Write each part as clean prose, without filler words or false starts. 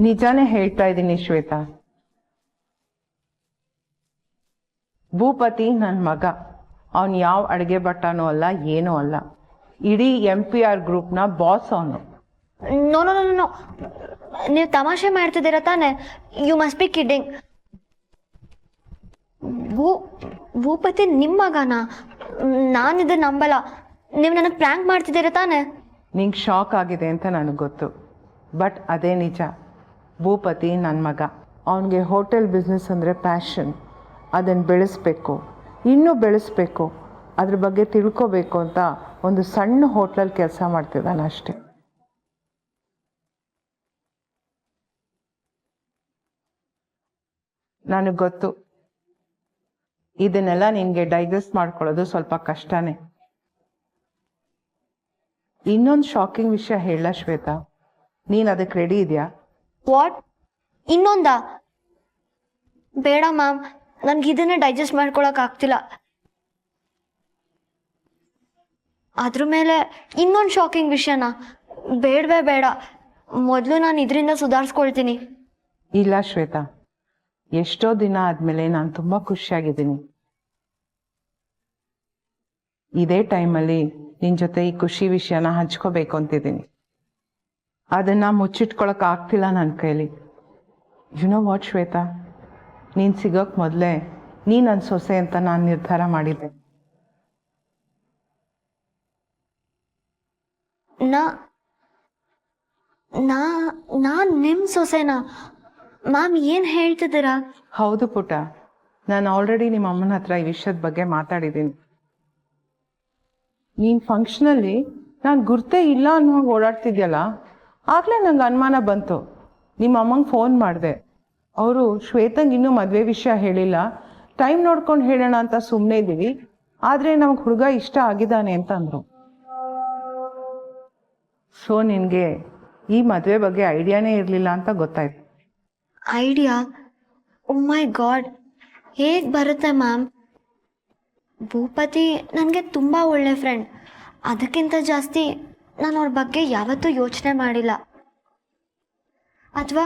ನಿಜಾನೇ ಹೇಳ್ತಾ ಇದ್ದೀನಿ ಶ್ವೇತಾ. ಭೂಪತಿ ನನ್ನ ಮಗ. ಅವನು ಯಾವ ಅಡುಗೆ ಭಟ್ಟನೂ ಅಲ್ಲ, ಏನೂ ಅಲ್ಲ. ಇಡೀ MPR ಗ್ರೂಪ್ನ ಬಾಸ್ ಅವನು. ನೋ ನೋ ನೋ ನೋ, ನೀವು ತಮಾಷೆ ಮಾಡ್ತಿದ್ದೀರಾ ತಾನೆ? You must be kidding. Bhupathi ನಿಮ್ಮ ಮಗನ? ನಾನಿದು ನಂಬಲ್ಲ. ನೀವು ನನಗೆ ಪ್ರ್ಯಾಂಕ್ ಮಾಡ್ತಿದ್ದೀರಾ ತಾನೆ? ನಿಂಗೆ ಶಾಕ್ ಆಗಿದೆ ಅಂತ ನನಗೆ ಗೊತ್ತು, ಬಟ್ ಅದೇ ನಿಜ. ಭೂಪತಿ ನನ್ನ ಮಗ. ಅವನಿಗೆ ಹೋಟೆಲ್ ಬಿಸ್ನೆಸ್ ಅಂದರೆ ಪ್ಯಾಷನ್. ಅದನ್ನು ಬೆಳೆಸ್ಬೇಕು, ಇನ್ನೂ ಬೆಳೆಸ್ಬೇಕು, ಅದ್ರ ಬಗ್ಗೆ ತಿಳ್ಕೋಬೇಕು ಅಂತ ಒಂದು ಸಣ್ಣ ಹೋಟ್ಲಲ್ಲಿ ಕೆಲಸ ಮಾಡ್ತಿದ್ದಾನೆ ಅಷ್ಟೆ. ನನಗೆ ಗೊತ್ತು, ಇದನ್ನೆಲ್ಲ ನಿನಗೆ ಡೈಜೆಸ್ಟ್ ಮಾಡ್ಕೊಳ್ಳೋದು ಸ್ವಲ್ಪ ಕಷ್ಟನೇ. ಇನ್ನೊಂದು ಶಾಕಿಂಗ್ ವಿಷಯ ಹೇಳ ಶ್ವೇತಾ, ನೀನು ಅದಕ್ಕೆ ರೆಡಿ ಇದೆಯಾ? ವಾಟ್? ಇನ್ನೊಂದಾ? ಬೇಡ ಮ್ಯಾಮ್, ನನಗೆ ಇದನ್ನೇ ಡೈಜೆಸ್ಟ್ ಮಾಡ್ಕೊಳಕ್ ಆಗ್ತಿಲ್ಲ. ಅದ್ರ ಮೇಲೆ ಇನ್ನೊಂದು ಶಾಕಿಂಗ್ ವಿಷಯನ? ಬೇಡವೇ ಬೇಡ. ಮೊದಲು ನಾನು ಇದರಿಂದ ಸುಧಾರಿಸ್ಕೊಳ್ತೀನಿ. ಇಲ್ಲ ಶ್ವೇತಾ, ಎಷ್ಟೋ ದಿನ ಆದಮೇಲೆ ನಾನು ತುಂಬ ಖುಷಿಯಾಗಿದ್ದೀನಿ. ಇದೇ ಟೈಮಲ್ಲಿ ನಿನ್ನ ಜೊತೆ ಈ ಖುಷಿ ವಿಷಯನ ಹಂಚ್ಕೋಬೇಕು ಅಂತಿದ್ದೀನಿ. ಅದನ್ನು ಮುಚ್ಚಿಟ್ಕೊಳಕ್ಕೆ ಆಗ್ತಿಲ್ಲ ನನ್ನ ಕೈಲಿ. ಯು ನೋ ವಾಟ್ ಶ್ವೇತಾ, ನೀನು ಸಿಗೋಕ್ಕೆ ಮೊದಲೇ ನೀನು ನನ್ನ ಸೊಸೆ ಅಂತ ನಾನು ನಿರ್ಧಾರ ಮಾಡಿದ್ದೆ. ನಾನು ನಿಮ್ಮ ಸೊಸೆನಾ? ಮ್ಯಾಮ್ ಏನು ಹೇಳ್ತಿದ್ದೀರಾ? ಹೌದು ಪುಟ, ನಾನು ಆಲ್ರೆಡಿ ನಿಮ್ಮ ಅಮ್ಮನ ಹತ್ರ ಈ ವಿಷಯದ ಬಗ್ಗೆ ಮಾತಾಡಿದ್ದೀನಿ. ನೀನು ಫಂಕ್ಷನಲ್ಲಿ ನಾನು ಗುರ್ತೇ ಇಲ್ಲ ಅನ್ನೋ ಓಡಾಡ್ತಿದ್ಯಲ್ಲ, ಆಗಲೇ ನಂಗೆ ಅನುಮಾನ ಬಂತು. ನಿಮ್ಮ ಅಮ್ಮಂಗೆ ಫೋನ್ ಮಾಡಿದೆ. ಅವರು ಶ್ವೇತಂಗೆ ಇನ್ನೂ ಮದುವೆ ವಿಷಯ ಹೇಳಿಲ್ಲ, ಟೈಮ್ ನೋಡ್ಕೊಂಡು ಹೇಳೋಣ ಅಂತ ಸುಮ್ಮನೆ ಇದ್ದೀವಿ, ಆದರೆ ನಮ್ಗೆ ಹುಡುಗ ಇಷ್ಟ ಆಗಿದ್ದಾನೆ ಅಂತ ಅಂದರು. ಸೊ ನಿನಗೆ ಈ ಮದುವೆ ಬಗ್ಗೆ ಐಡಿಯಾನೇ ಇರಲಿಲ್ಲ ಅಂತ ಗೊತ್ತಾಯ್ತು. ಐಡಿಯಾ? ಓ ಮೈ ಗಾಡ್, ಹೇಗೆ ಬರುತ್ತೆ ಮ್ಯಾಮ್? ಭೂಪತಿ ನನಗೆ ತುಂಬ ಒಳ್ಳೆ ಫ್ರೆಂಡ್. ಅದಕ್ಕಿಂತ ಜಾಸ್ತಿ ನಾನು ಅವ್ರ ಬಗ್ಗೆ ಯಾವತ್ತೂ ಯೋಚನೆ ಮಾಡಿಲ್ಲ, ಅಥವಾ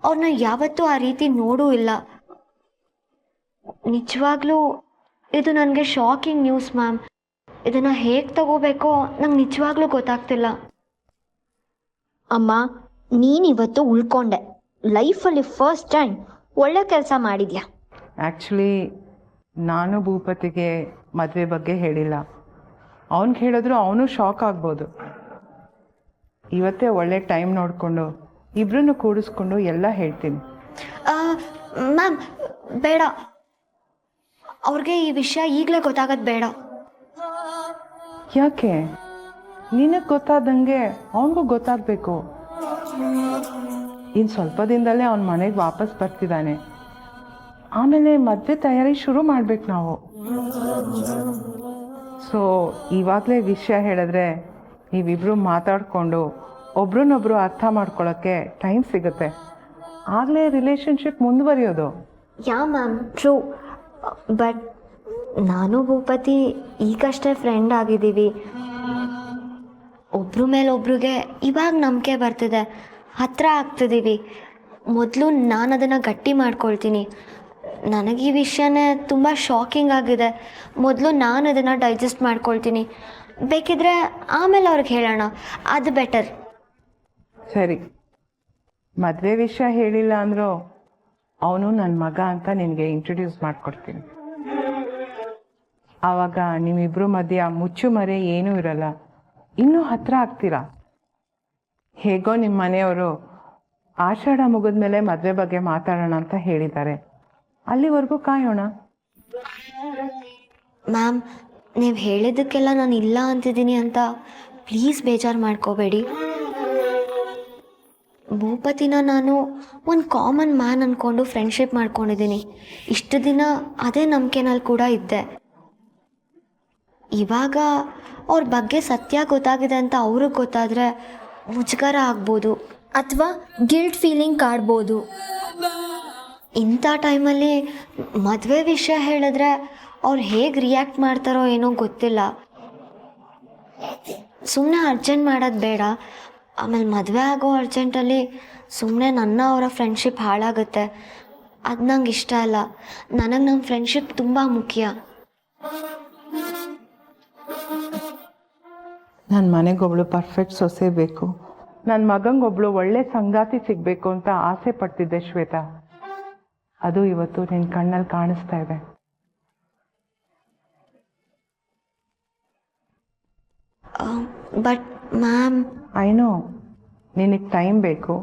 ಅವ್ರನ್ನ ಯಾವತ್ತೂ ಆ ರೀತಿ ನೋಡೂ ಇಲ್ಲ. ನಿಜವಾಗ್ಲೂ ಇದು ನನಗೆ ಶಾಕಿಂಗ್ ನ್ಯೂಸ್ ಮ್ಯಾಮ್. ಇದನ್ನು ಹೇಗೆ ತಗೋಬೇಕೋ ನಂಗೆ ನಿಜವಾಗ್ಲೂ ಗೊತ್ತಾಗ್ತಿಲ್ಲ. ಅಮ್ಮ, ನೀನಿವತ್ತು ಉಳ್ಕೊಂಡೆ. ಲೈಫಲ್ಲಿ ಫಸ್ಟ್ ಟೈಮ್ ಒಳ್ಳೆ ಕೆಲಸ ಮಾಡಿದ್ಯಾ. ಆ್ಯಕ್ಚುಲಿ ನಾನು ಭೂಪತಿಗೆ ಮದುವೆ ಬಗ್ಗೆ ಹೇಳಿಲ್ಲ. ಅವ್ನಿಗೆ ಹೇಳಿದ್ರು ಅವನು ಶಾಕ್ ಆಗ್ಬೋದು. ಇವತ್ತೇ ಒಳ್ಳೆ ಟೈಮ್ ನೋಡಿಕೊಂಡು ಇಬ್ಬರನ್ನು ಕೂಡಿಸ್ಕೊಂಡು ಎಲ್ಲ ಹೇಳ್ತೀನಿ. ಮ್ಯಾಮ್ ಬೇಡ, ಅವ್ರಿಗೆ ಈ ವಿಷಯ ಈಗಲೇ ಗೊತ್ತಾಗೋದು ಬೇಡ. ಯಾಕೆ? ನಿನಗೆ ಗೊತ್ತಾದಂಗೆ ಅವನಿಗೂ ಗೊತ್ತಾಗಬೇಕು. ಇನ್ನು ಸ್ವಲ್ಪ ದಿನದಲ್ಲೇ ಅವನ ಮನೆಗೆ ವಾಪಸ್ ಬರ್ತಿದ್ದಾನೆ. ಆಮೇಲೆ ಮದುವೆ ತಯಾರಿ ಶುರು ಮಾಡ್ಬೇಕು ನಾವು. ಸೊ ಇವಾಗಲೇ ವಿಷಯ ಹೇಳಿದ್ರೆ ನೀವಿಬ್ಬರು ಮಾತಾಡಿಕೊಂಡು ಒಬ್ರನ್ನೊಬ್ರು ಅರ್ಥ ಮಾಡ್ಕೊಳ್ಳೋಕ್ಕೆ ಟೈಮ್ ಸಿಗುತ್ತೆ. ಆಗಲೇ ರಿಲೇಷನ್ಶಿಪ್ ಮುಂದುವರಿಯೋದು. Yeah ma'am, true. ಬಟ್ ನಾನು ಭೂಪತಿ ಈಗಷ್ಟೇ ಫ್ರೆಂಡ್ ಆಗಿದ್ದೀವಿ. ಒಬ್ರ ಮೇಲೆ ಒಬ್ರಿಗೆ ಇವಾಗ ನಂಬಿಕೆ ಬರ್ತಿದೆ, ಹತ್ತಿರ ಆಗ್ತಿದ್ದೀವಿ. ಮೊದಲು ನಾನು ಅದನ್ನು ಗಟ್ಟಿ ಮಾಡ್ಕೊಳ್ತೀನಿ. ನನಗೆ ಈ ವಿಷಯನೇ ತುಂಬ ಶಾಕಿಂಗ್ ಆಗಿದೆ. ಮೊದಲು ನಾನು ಅದನ್ನು ಡೈಜೆಸ್ಟ್ ಮಾಡ್ಕೊಳ್ತೀನಿ. ಬೇಕಿದ್ರೆ ಆಮೇಲೆ ಅವ್ರಿಗೆ ಹೇಳೋಣ, ಅದು ಬೆಟರ್. ಸರಿ, ಮದುವೆ ವಿಷಯ ಹೇಳಿಲ್ಲ ಅಂದರೂ ಅವನು ನನ್ನ ಮಗ ಅಂತ ನಿನಗೆ ಇಂಟ್ರೊಡ್ಯೂಸ್ ಮಾಡಿಕೊಡ್ತೀನಿ. ಆವಾಗ ನಿಮ್ಮಿಬ್ಬರು ಮಧ್ಯ ಮುಚ್ಚು ಮರೆ ಏನೂ ಇರಲ್ಲ, ಇನ್ನೂ ಹತ್ತಿರ ಆಗ್ತೀರಾ. ಹೇಗೋ ನಿಮ್ಮ ಮನೆಯವರು ಆಷಾಢ ಮುಗಿದ ಮೇಲೆ ಮದುವೆ ಬಗ್ಗೆ ಮಾತಾಡೋಣ ಅಂತ ಹೇಳಿದ್ದಾರೆ. ಅಲ್ಲಿವರೆಗೂ ಕಾಯೋಣ. ಮ್ಯಾಮ್, ನೀವು ಹೇಳಿದ್ದಕ್ಕೆಲ್ಲ ನಾನು ಇಲ್ಲ ಅಂತಿದ್ದೀನಿ ಅಂತ ಪ್ಲೀಸ್ ಬೇಜಾರು ಮಾಡ್ಕೋಬೇಡಿ. ಭೂಪತಿನ ನಾನು ಒಂದು ಕಾಮನ್ ಮ್ಯಾನ್ ಅಂದ್ಕೊಂಡು ಫ್ರೆಂಡ್ಶಿಪ್ ಮಾಡ್ಕೊಂಡಿದ್ದೀನಿ. ಇಷ್ಟು ದಿನ ಅದೇ ನಂಬಿಕೆನಲ್ಲಿ ಕೂಡ ಇದ್ದೆ. ಇವಾಗ ಅವ್ರ ಬಗ್ಗೆ ಸತ್ಯ ಗೊತ್ತಾಗಿದೆ ಅಂತ ಅವ್ರಿಗೆ ಗೊತ್ತಾದರೆ ಮುಜುಗರ ಆಗ್ಬೋದು, ಅಥವಾ ಗಿಲ್ಟ್ ಫೀಲಿಂಗ್ ಕಾಡ್ಬೋದು. ಇಂಥ ಟೈಮಲ್ಲಿ ಮದುವೆ ವಿಷಯ ಹೇಳಿದ್ರೆ ಅವ್ರು ಹೇಗೆ ರಿಯಾಕ್ಟ್ ಮಾಡ್ತಾರೋ ಏನೋ ಗೊತ್ತಿಲ್ಲ. ಸುಮ್ಮನೆ ಅರ್ಜೆಂಟ್ ಮಾಡೋದು ಬೇಡ. ಆಮೇಲೆ ಮದುವೆ ಆಗೋ ಅರ್ಜೆಂಟಲ್ಲಿ ಸುಮ್ಮನೆ ನನ್ನ ಅವರ ಫ್ರೆಂಡ್ಶಿಪ್ ಹಾಳಾಗುತ್ತೆ. ಅದು ನಂಗೆ ಇಷ್ಟ ಅಲ್ಲ. ನನಗೆ ನಮ್ಮ ಫ್ರೆಂಡ್ಶಿಪ್ ತುಂಬ ಮುಖ್ಯ. ನನ್ನ ಮನೆಗೊಬ್ಳು ಪರ್ಫೆಕ್ಟ್ ಸೊಸೆ ಬೇಕು, ನನ್ನ ಮಗಂಗೊಬ್ಳು ಒಳ್ಳೆ ಸಂಗಾತಿ ಸಿಗಬೇಕು ಅಂತ ಆಸೆ ಪಡ್ತಿದ್ದೆ ಶ್ವೇತಾ. ಅದು ಇವತ್ತು ನಿನ್ನ ಕಣ್ಣಲ್ಲಿ ಕಾಣಿಸ್ತಾ ಇದೆ. ಬಟ್ ಮ್ಯಾಮ್, ಐ ನೋ ನಿನಗೆ ಟೈಮ್ ಬೇಕು,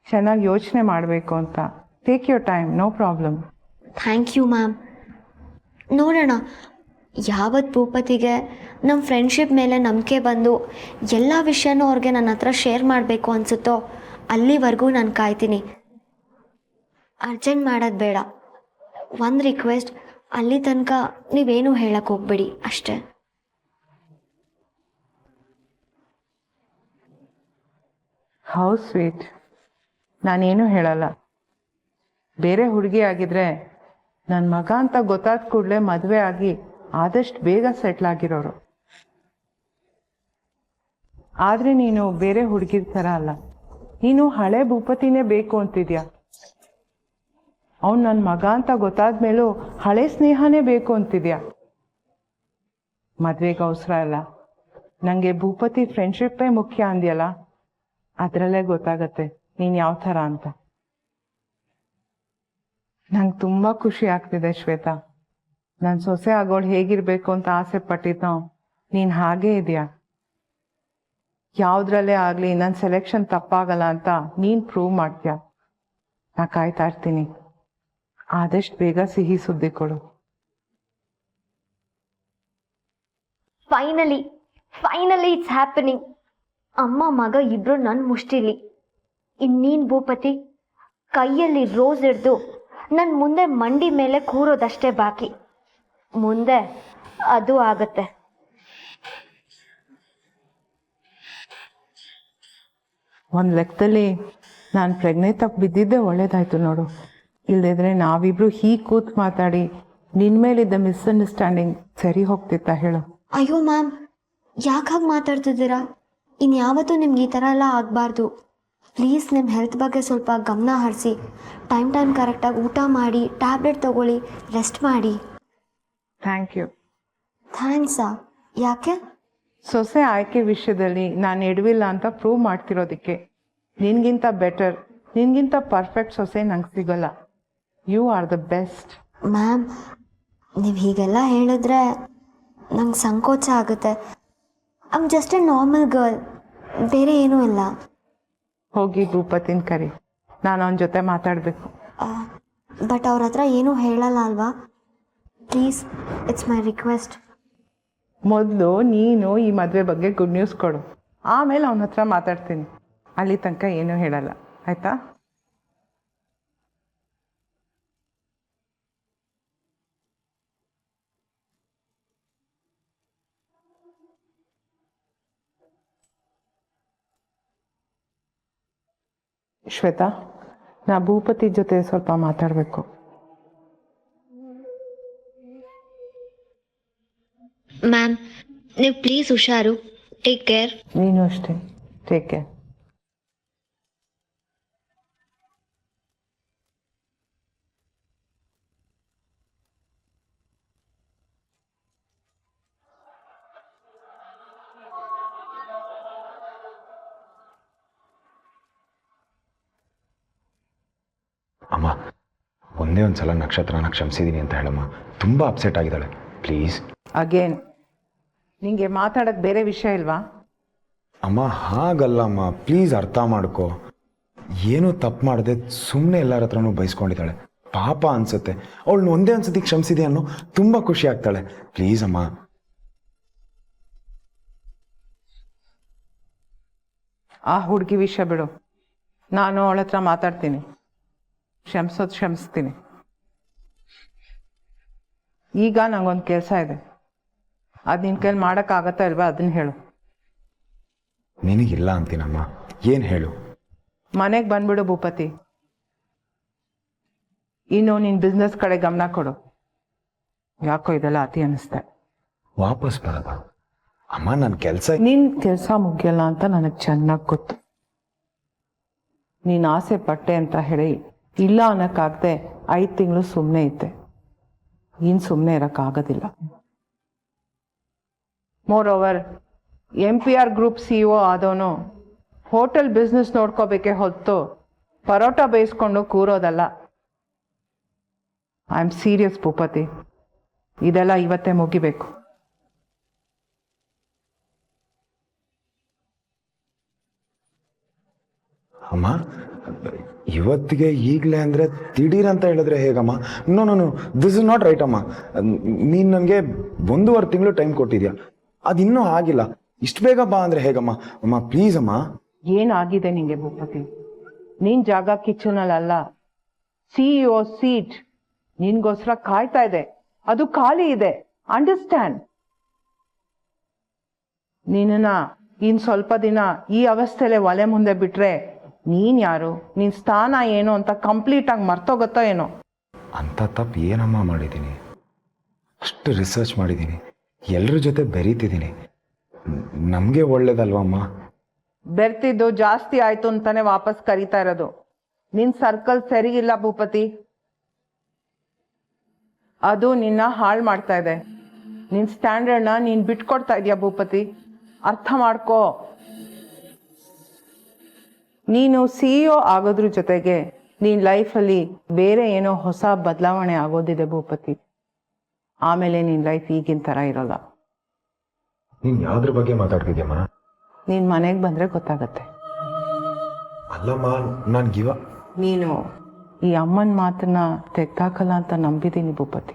ಚೆನ್ನಾಗಿ ಯೋಚನೆ ಮಾಡಬೇಕು ಅಂತ. Take your time, no problem. Thank you ma'am. ನೋಡೋಣ, ಯಾವತ್ತು ಭೂಪತಿಗೆ ನಮ್ಮ ಫ್ರೆಂಡ್ಶಿಪ್ ಮೇಲೆ ನಂಬಿಕೆ ಬಂದು ಎಲ್ಲ ವಿಷಯನೂ ಅವ್ರಿಗೆ ನನ್ನ ಹತ್ರ ಶೇರ್ ಮಾಡಬೇಕು ಅನಿಸುತ್ತೋ ಅಲ್ಲಿವರೆಗೂ ನಾನು ಕಾಯ್ತೀನಿ. ಅರ್ಜೆಂಟ್ ಮಾಡೋದು ಬೇಡ. ಒಂದು ರಿಕ್ವೆಸ್ಟ್, ಅಲ್ಲಿ ತನಕ ನೀವೇನು ಹೇಳಕ್ಕೆ ಹೋಗ್ಬೇಡಿ ಅಷ್ಟೇ. How sweet. ನಾನೇನು ಹೇಳಲ್ಲ. ಬೇರೆ ಹುಡುಗಿ ಆಗಿದ್ರೆ ನನ್ನ ಮಗ ಅಂತ ಗೊತ್ತಾದ ಕೂಡಲೇ ಮದುವೆ ಆಗಿ ಆದಷ್ಟು ಬೇಗ ಸೆಟ್ಲ್ ಆಗಿರೋರು. ಆದರೆ ನೀನು ಬೇರೆ ಹುಡುಗಿರ ಥರ ಅಲ್ಲ. ನೀನು ಹಳೆ ಭೂಪತಿನೇ ಬೇಕು ಅಂತಿದ್ಯಾ. ಅವ್ನು ನನ್ನ ಮಗ ಅಂತ ಗೊತ್ತಾದ ಮೇಲೂ ಹಳೆ ಸ್ನೇಹನೇ ಬೇಕು ಅಂತಿದ್ಯಾ. ಮದುವೆಗೆ ಅವಸರ ಇಲ್ಲ, ನನಗೆ ಭೂಪತಿ ಫ್ರೆಂಡ್ಶಿಪ್ಪೇ ಮುಖ್ಯ ಅಂದ್ಯಲ್ಲ, ಅದರಲ್ಲೇ ಗೊತ್ತಾಗತ್ತೆ ನೀನು ಯಾವ ಥರ ಅಂತ. ನಂಗೆ ತುಂಬ ಖುಷಿ ಆಗ್ತಿದೆ ಶ್ವೇತಾ. ನನ್ನ ಸೊಸೆ ಆಗೋಳು ಹೇಗಿರಬೇಕು ಅಂತ ಆಸೆ ಪಟ್ಟಿದ್ನೋ ನೀನು ಹಾಗೇ ಇದೆಯಾ. ಯಾವುದ್ರಲ್ಲೇ ಆಗಲಿ ನನ್ನ ಸೆಲೆಕ್ಷನ್ ತಪ್ಪಾಗಲ್ಲ ಅಂತ ನೀನು ಪ್ರೂವ್ ಮಾಡ್ತೀಯ. ನಾ ಕಾಯ್ತಾ ಇರ್ತೀನಿ. ಆದಷ್ಟು ಬೇಗ ಸಿಹಿ ಸುದ್ದಿ ಕೊಡು. Finally it's happening. ಅಮ್ಮ ಮಗ ಇಬ್ರು ನನ್ನ ಮುಷ್ಟಿಲಿ. ಇನ್ನೀನು ಭೂಪತಿ ಕೈಯಲ್ಲಿ ರೋಸ್ ಹಿಡ್ದು ನನ್ನ ಮುಂದೆ ಮಂಡಿ ಮೇಲೆ ಕೂರೋದಷ್ಟೇ ಬಾಕಿ. ಮುಂದೆ ಅದು ಆಗತ್ತೆ. ಒಂದು ಲೆಕ್ಕದಲ್ಲಿ ನಾನು ಪ್ರೆಗ್ನೆಂಟ್ ತಪ್ಪು ಬಿದ್ದಿದ್ದೆ ಒಳ್ಳೇದಾಯ್ತು ನೋಡು. ಇಲ್ಲದಿದ್ರೆ ನಾವಿಬ್ರು ಹೀಗೆ ಕೂತು ಮಾತಾಡಿ ನಿನ್ನ ಮೇಲಿದ್ದ ಮಿಸ್ಅಂಡರ್ಸ್ಟ್ಯಾಂಡಿಂಗ್ ಸರಿ ಹೋಗ್ತಿತ್ತಾ ಹೇಳು. ಅಯ್ಯೋ ಮ್ಯಾಮ್, ಯಾಕೆ ಹಾಗೆ ಮಾತಾಡ್ತಿದ್ದೀರಾ? ಇನ್ಯಾವತ್ತೂ ನಿಮ್ಗೆ ಈ ಥರ ಎಲ್ಲ ಆಗಬಾರ್ದು. ಪ್ಲೀಸ್ ನಿಮ್ಮ ಹೆಲ್ತ್ ಬಗ್ಗೆ ಸ್ವಲ್ಪ ಗಮನ ಹರಿಸಿ. ಟೈಮ್ ಕರೆಕ್ಟಾಗಿ ಊಟ ಮಾಡಿ, ಟ್ಯಾಬ್ಲೆಟ್ ತೊಗೊಳ್ಳಿ, ರೆಸ್ಟ್ ಮಾಡಿ. Thank you. ಥ್ಯಾಂಕ್ಸಾ? ಯಾಕೆ? ಸೊಸೆ ಆಯ್ಕೆ ವಿಷಯದಲ್ಲಿ ನಾನು ಎಡವಿಲ್ಲ ಅಂತ ಪ್ರೂವ್ ಮಾಡ್ತಿರೋದಕ್ಕೆ. ನಿನಗಿಂತ ಬೆಟರ್, ನಿನಗಿಂತ ಪರ್ಫೆಕ್ಟ್ ಸೊಸೆ ನಂಗೆ ಸಿಗೋಲ್ಲ. You are the best. Ma'am, ನೀವು ಹೀಗೆಲ್ಲ ಹೇಳಿದ್ರೆ ನಂಗೆ ಸಂಕೋಚ ಆಗುತ್ತೆ. I am just a normal girl, ಬೇರೆ ಏನೂ ಇಲ್ಲ. ಹೋಗಿ ಭೂಪತಿನ ಕರಿ, ನಾನು ಅವನ ಜೊತೆ ಮಾತಾಡಬೇಕು. ಬಟ್ ಅವ್ರ ಹತ್ರ ಏನೂ ಹೇಳಲ್ಲ ಅಲ್ವಾ? Please, it's my request. ಮೊದಲು ನೀನು ಈ ಮದುವೆ ಬಗ್ಗೆ ಗುಡ್ ನ್ಯೂಸ್ ಕೊಡು, ಆಮೇಲೆ ಅವನ ಹತ್ರ ಮಾತಾಡ್ತೀನಿ. ಅಲ್ಲಿ ತನಕ ಏನೂ ಹೇಳಲ್ಲ, ಆಯಿತಾ? ಶ್ವೇತಾ, ನಾ ಭೂಪತಿ ಜೊತೆ ಸ್ವಲ್ಪ ಮಾತಾಡಬೇಕು. ಮ್ಯಾಮ್, ನೀವು ಪ್ಲೀಸ್ ಹುಷಾರು. Take care. ನೀನು ಅಷ್ಟೇ, ಟೇಕ್ ಕೇರ್. ಅಮ್ಮ, ಒಂದೇ ಒಂದು ಸಲ ನಕ್ಷತ್ರನ ಕ್ಷಮಿಸಿದ್ದೀನಿ ಅಂತ ಹೇಳಮ್ಮ. ತುಂಬ ಅಪ್ಸೆಟ್ ಆಗಿದ್ದಾಳೆ. ಪ್ಲೀಸ್. ಅಗೇನ್ ನಿಂಗೆ ಮಾತಾಡೋಕ್ಕೆ ಬೇರೆ ವಿಷಯ ಇಲ್ವಾ? ಅಮ್ಮ ಹಾಗಲ್ಲಮ್ಮ, ಪ್ಲೀಸ್ ಅರ್ಥ ಮಾಡ್ಕೊ. ಏನೂ ತಪ್ಪು ಮಾಡದೆ ಸುಮ್ಮನೆ ಎಲ್ಲರ ಹತ್ರನೂ ಬಯಸ್ಕೊಂಡಿದ್ದಾಳೆ. ಪಾಪ ಅನ್ಸುತ್ತೆ. ಅವಳನ್ನ ಒಂದೇ ಒಂದು ಸತಿ ಕ್ಷಮಿಸಿದೆ ಅನ್ನೋ ತುಂಬ ಖುಷಿ ಆಗ್ತಾಳೆ. ಪ್ಲೀಸ್ ಅಮ್ಮ. ಆ ಹುಡುಗಿ ವಿಷಯ ಬಿಡು, ನಾನು ಅವಳ ಹತ್ರ ಮಾತಾಡ್ತೀನಿ. ಕ್ಷಮಿಸ್ತೀನಿ. ಈಗ ನಂಗೊಂದು ಕೆಲಸ ಇದೆ, ಅದು ನಿನ್ನ ಕೈಲಿ ಮಾಡೋಕ್ಕಾಗತ್ತಾ ಇಲ್ವಾ ಅದನ್ನು ಹೇಳು. ನಿನಗಿಲ್ಲ ಅಂತೀನಮ್ಮ. ಏನು ಹೇಳು? ಮನೆಗೆ ಬಂದ್ಬಿಡು ಭೂಪತಿ. ಇನ್ನು ನಿನ್ನ ಬಿಸ್ನೆಸ್ ಕಡೆ ಗಮನ ಕೊಡು. ಯಾಕೋ ಇದೆಲ್ಲ ಅತಿ ಅನ್ನಿಸ್ತೆ. ವಾಪಸ್ ಬರೋದ? ಅಮ್ಮ, ನನ್ನ ಕೆಲಸ. ನಿನ್ನ ಕೆಲಸ ಮುಗಿಯಲ್ಲ ಅಂತ ನನಗೆ ಚೆನ್ನಾಗಿ ಗೊತ್ತು. ನೀನು ಆಸೆ ಪಟ್ಟೆ ಅಂತ ಹೇಳಿ ಇಲ್ಲ ಅನ್ನೋಕ್ಕಾಗದೆ 5 ತಿಂಗಳು ಸುಮ್ಮನೆ ಇದ್ದೆ. ಇನ್ನು ಸುಮ್ಮನೆ ಇರೋಕ್ಕಾಗೋದಿಲ್ಲ. Moreover MPR group CEO ಆದವನು ಹೋಟೆಲ್ ಬಿಸ್ನೆಸ್ ನೋಡ್ಕೋಬೇಕೆ ಹೊತ್ತು ಪರೋಟ ಬೇಯಿಸ್ಕೊಂಡು ಕೂರೋದಲ್ಲ. I am serious Bhupathi. ಇದೆಲ್ಲ ಇವತ್ತೇ ಮುಗಿಬೇಕು. ಅಮ್ಮ, ಇವತ್ತಿಗೆ ಈಗಲೇ ಅಂದರೆ ದಿಢೀರ್ ಅಂತ ಹೇಳಿದ್ರೆ ಹೇಗಮ್ಮ? No no no, this is not right ಅಮ್ಮ. ನೀನು ನನಗೆ 1.5 ತಿಂಗಳು ಟೈಮ್ ಕೊಟ್ಟಿದ್ಯಾ, ಅದಿನ್ನೂ ಆಗಿಲ್ಲ. ಇಷ್ಟು ಬೇಗ ಬಾ ಅಂದರೆ ಹೇಗಮ್ಮ? ಅಮ್ಮ ಪ್ಲೀಸ್ ಅಮ್ಮ. ಏನಾಗಿದೆ ನಿಂಗೆ ಭೂಪತಿ? ನಿನ್ ಜಾಗ ಕಿಚನಲ್ಲ, CEO ಸೀಟ್ ನಿನ್ಗೋಸ್ಕರ ಕಾಯ್ತಾ ಇದೆ. ಅದು ಖಾಲಿ ಇದೆ. ಅಂಡರ್ಸ್ಟ್ಯಾಂಡ್? ನೀನನ್ನ ಇನ್ ಸ್ವಲ್ಪ ದಿನ ಈ ಅವಸ್ಥೆಲೆ ಒಲೆ ಮುಂದೆ ಬಿಟ್ರೆ ನೀನ್ ಯಾರು, ನಿನ್ ಸ್ಥಾನ ಏನು ಅಂತ ಕಂಪ್ಲೀಟ್ ಆಗಿ ಮರ್ತೋಗುತ್ತೋ ಏನೋ. ಅಂಥ ತಪ್ಪು ಏನಮ್ಮ ಮಾಡಿದ್ದೀನಿ? ಅಷ್ಟು ರಿಸರ್ಚ್ ಮಾಡಿದ್ದೀನಿ, ಎಲ್ಲರ ಜೊತೆ ಬೆರೀತಿದ್ದೀನಿ. ನಮಗೆ ಒಳ್ಳೇದಲ್ವಮ್ಮ? ಬೆರ್ತಿದ್ದು ಜಾಸ್ತಿ ಆಯ್ತು ಅಂತಾನೆ ವಾಪಸ್ ಕರೀತಾ ಇರೋದು. ನಿನ್ ಸರ್ಕಲ್ ಸರಿಗಿಲ್ಲ ಭೂಪತಿ. ಅದು ನಿನ್ನ ಹಾಳು ಮಾಡ್ತಾ ಇದೆ. ನಿನ್ ಸ್ಟ್ಯಾಂಡರ್ಡ್ನ ನೀನ್ ಬಿಟ್ಕೊಡ್ತಾ ಇದೀಯ ಭೂಪತಿ. ಅರ್ಥ ಮಾಡ್ಕೋ. ನೀನು CEO ಆಗೋದ್ರ ಜೊತೆಗೆ ನೀನ್ ಲೈಫಲ್ಲಿ ಬೇರೆ ಏನೋ ಹೊಸ ಬದಲಾವಣೆ ಆಗೋದಿದೆ ಭೂಪತಿ. ಆಮೇಲೆ ನಿನ್ ಲೈಫ್ ಈಗಿನ ಥರ ಇರೋಲ್ಲ. ನೀನು ಯಾವ್ದ್ರ ಬಗ್ಗೆ ಮಾತಾಡ್ತಿದ್ಯಮ್ಮ? ನೀನ್ ಮನೆಗೆ ಬಂದ್ರೆ ಗೊತ್ತಾಗತ್ತೆ. ಅಲ್ಲಮ್ಮ, ನನ್ಗಿವ ನೀನು ಈ ಅಮ್ಮನ ಮಾತನ್ನ ತೆಗ್ದಾಕಲ್ಲ ಅಂತ ನಂಬಿದ್ದೀನಿ ಭೂಪತಿ.